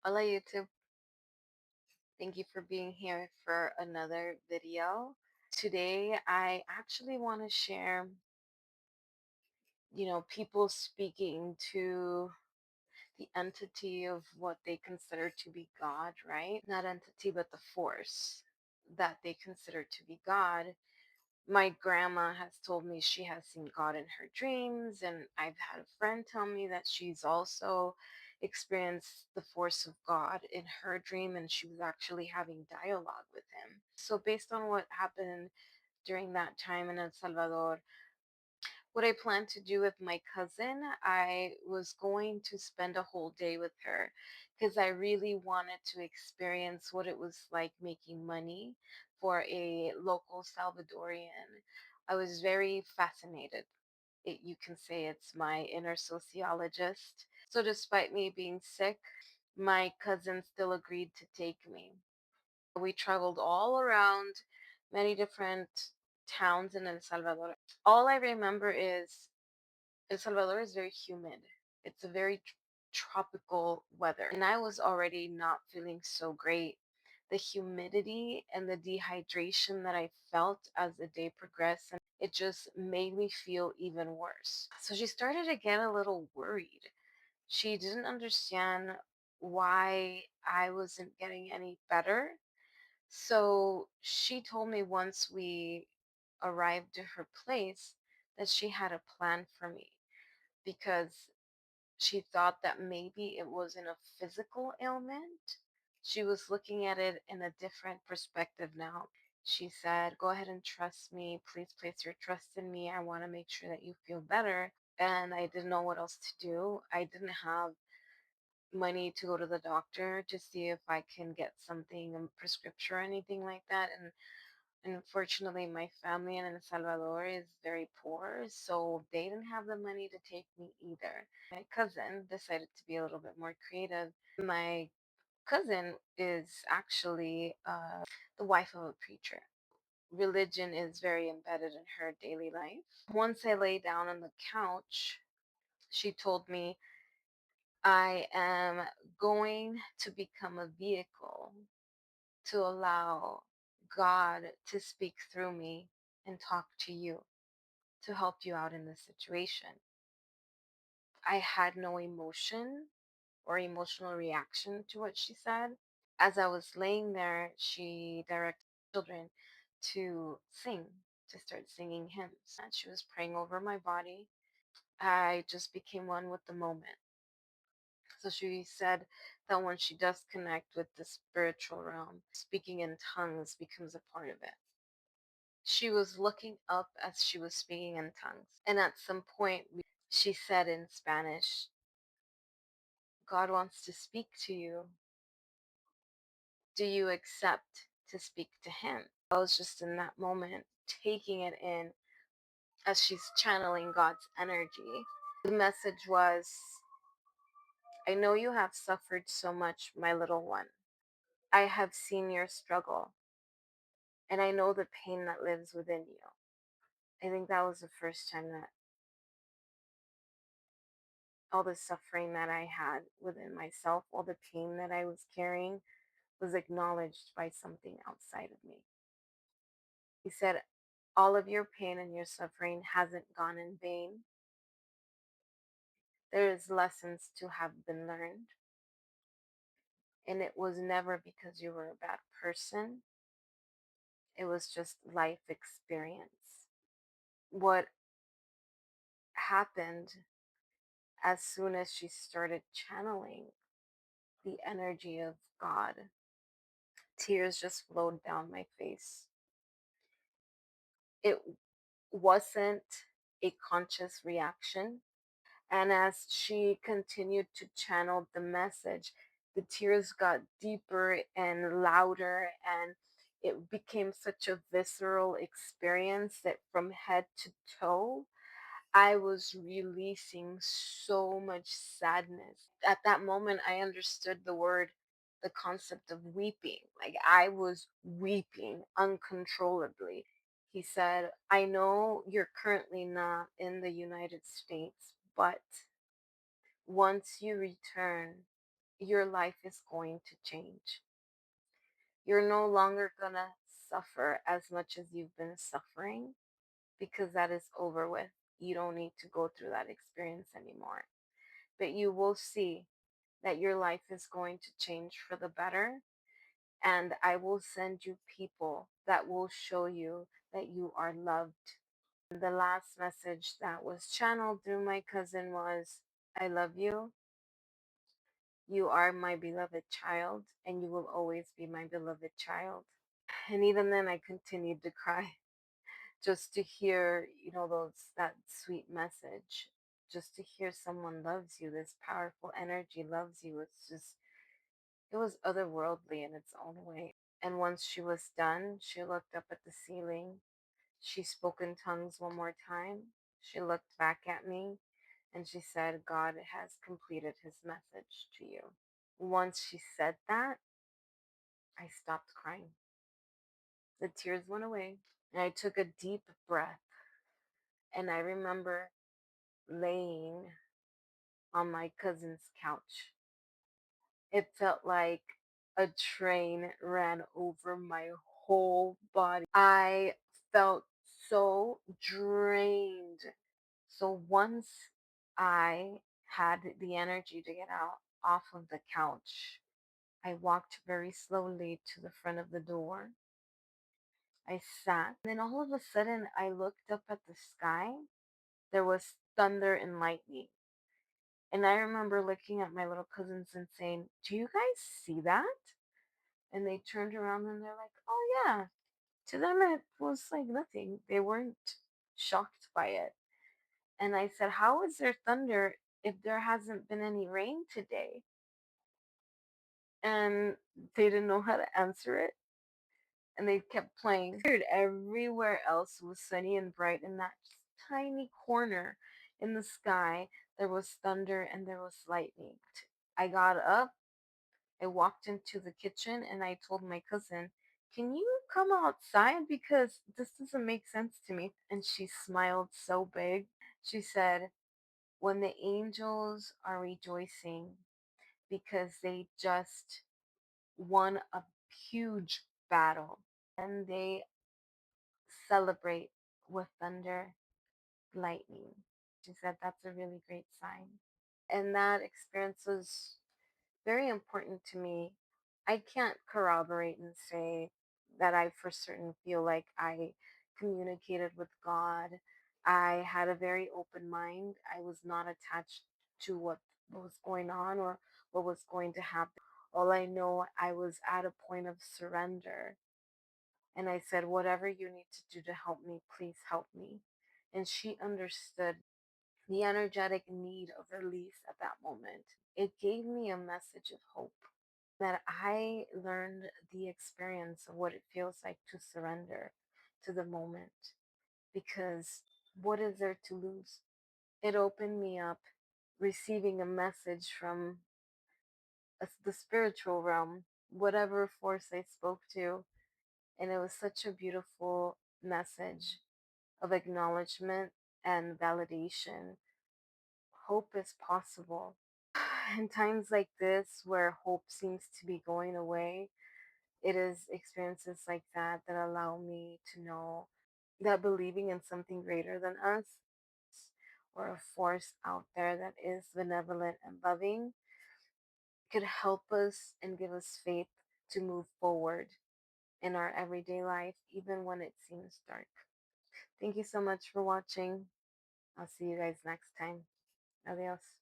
Hola YouTube, thank you for being here for another video. Today I actually want to share, people speaking to the entity of what they consider to be God, right? Not entity, but the force that they consider to be God. My grandma has told me she has seen God in her dreams, and I've had a friend tell me that she's also experienced the force of God in her dream, and she was actually having dialogue with him. So, based on what happened during that time in El Salvador, what I planned to do with my cousin, I was going to spend a whole day with her because I really wanted to experience what it was like making money for a local Salvadorian. I was very fascinated. You can say it's my inner sociologist. So, despite me being sick, my cousin still agreed to take me. We traveled all around many different towns in El Salvador. All I remember is El Salvador is very humid. It's a very tropical weather. And I was already not feeling so great. The humidity and the dehydration that I felt as the day progressed, and it just made me feel even worse. So she started to get a little worried. She didn't understand why I wasn't getting any better. So she told me once we arrived to her place that she had a plan for me because she thought that maybe it wasn't a physical ailment. She was looking at it in a different perspective now. She said, "Go ahead and trust me. Please place your trust in me. I want to make sure that you feel better." And I didn't know what else to do. I didn't have money to go to the doctor to see if I can get something, a prescription or anything like that. And unfortunately, my family in El Salvador is very poor, so they didn't have the money to take me either. My cousin decided to be a little bit more creative. My cousin is actually the wife of a preacher. Religion is very embedded in her daily life. Once I lay down on the couch, she told me I am going to become a vehicle to allow God to speak through me and talk to you to help you out in this situation. I had no emotion or emotional reaction to what she said. As I was laying there, she directed children to sing, to start singing hymns. And she was praying over my body. I just became one with the moment. So she said that when she does connect with the spiritual realm, speaking in tongues becomes a part of it. She was looking up as she was speaking in tongues. And at some point, she said in Spanish, "God wants to speak to you. Do you accept to speak to him?" I was just in that moment taking it in as she's channeling God's energy. The message was, "I know you have suffered so much, my little one. I have seen your struggle, and I know the pain that lives within you." I think that was the first time that all the suffering that I had within myself, all the pain that I was carrying, was acknowledged by something outside of me. He said, "All of your pain and your suffering hasn't gone in vain. There is lessons to have been learned, and it was never because you were a bad person. It was just life experience." What happened as soon as she started channeling the energy of God, tears just flowed down my face. It wasn't a conscious reaction. And as she continued to channel the message, the tears got deeper and louder, and it became such a visceral experience that from head to toe, I was releasing so much sadness. At that moment, I understood the concept of weeping. Like I was weeping uncontrollably. He said, "I know you're currently not in the United States, but once you return, your life is going to change. You're no longer gonna suffer as much as you've been suffering, because that is over with. You don't need to go through that experience anymore. But you will see that your life is going to change for the better. And I will send you people that will show you that you are loved. And the last message that was channeled through my cousin was, I love you. You are my beloved child, and you will always be my beloved child. And even then, I continued to cry just to hear, that sweet message, just to hear someone loves you, this powerful energy loves you. It was otherworldly in its own way. And once she was done, she looked up at the ceiling. She spoke in tongues one more time. She looked back at me and she said, God has completed his message to you. Once she said that, I stopped crying. The tears went away, and I took a deep breath. And I remember laying on my cousin's couch. It felt like a train ran over my whole body. I felt so drained. So once I had the energy to get out off of the couch, I walked very slowly to the front of the door. I sat. And then all of a sudden, I looked up at the sky. There was thunder and lightning. And I remember looking at my little cousins and saying, Do you guys see that? And they turned around and they're like, Oh, yeah. To them, it was like nothing. They weren't shocked by it. And I said, How is there thunder if there hasn't been any rain today? And they didn't know how to answer it. And they kept playing. Everywhere else was sunny and bright. In that tiny corner in the sky, there was thunder and there was lightning. I got up, I walked into the kitchen, and I told my cousin, Can you come outside? Because this doesn't make sense to me. And she smiled so big. She said, When the angels are rejoicing because they just won a huge battle, and they celebrate with thunder, lightning. She said that's a really great sign. And that experience was very important to me. I can't corroborate and say that I for certain feel like I communicated with God. I had a very open mind. I was not attached to what was going on or what was going to happen. All I know, I was at a point of surrender. And I said, Whatever you need to do to help me, please help me. And she understood the energetic need of release at that moment. It gave me a message of hope that I learned the experience of what it feels like to surrender to the moment. Because what is there to lose? It opened me up receiving a message from the spiritual realm, whatever force I spoke to. And it was such a beautiful message of acknowledgement and validation. Hope is possible. In times like this, where hope seems to be going away, it is experiences like that that allow me to know that believing in something greater than us, or a force out there that is benevolent and loving, could help us and give us faith to move forward in our everyday life, even when it seems dark. Thank you so much for watching. I'll see you guys next time. Adios.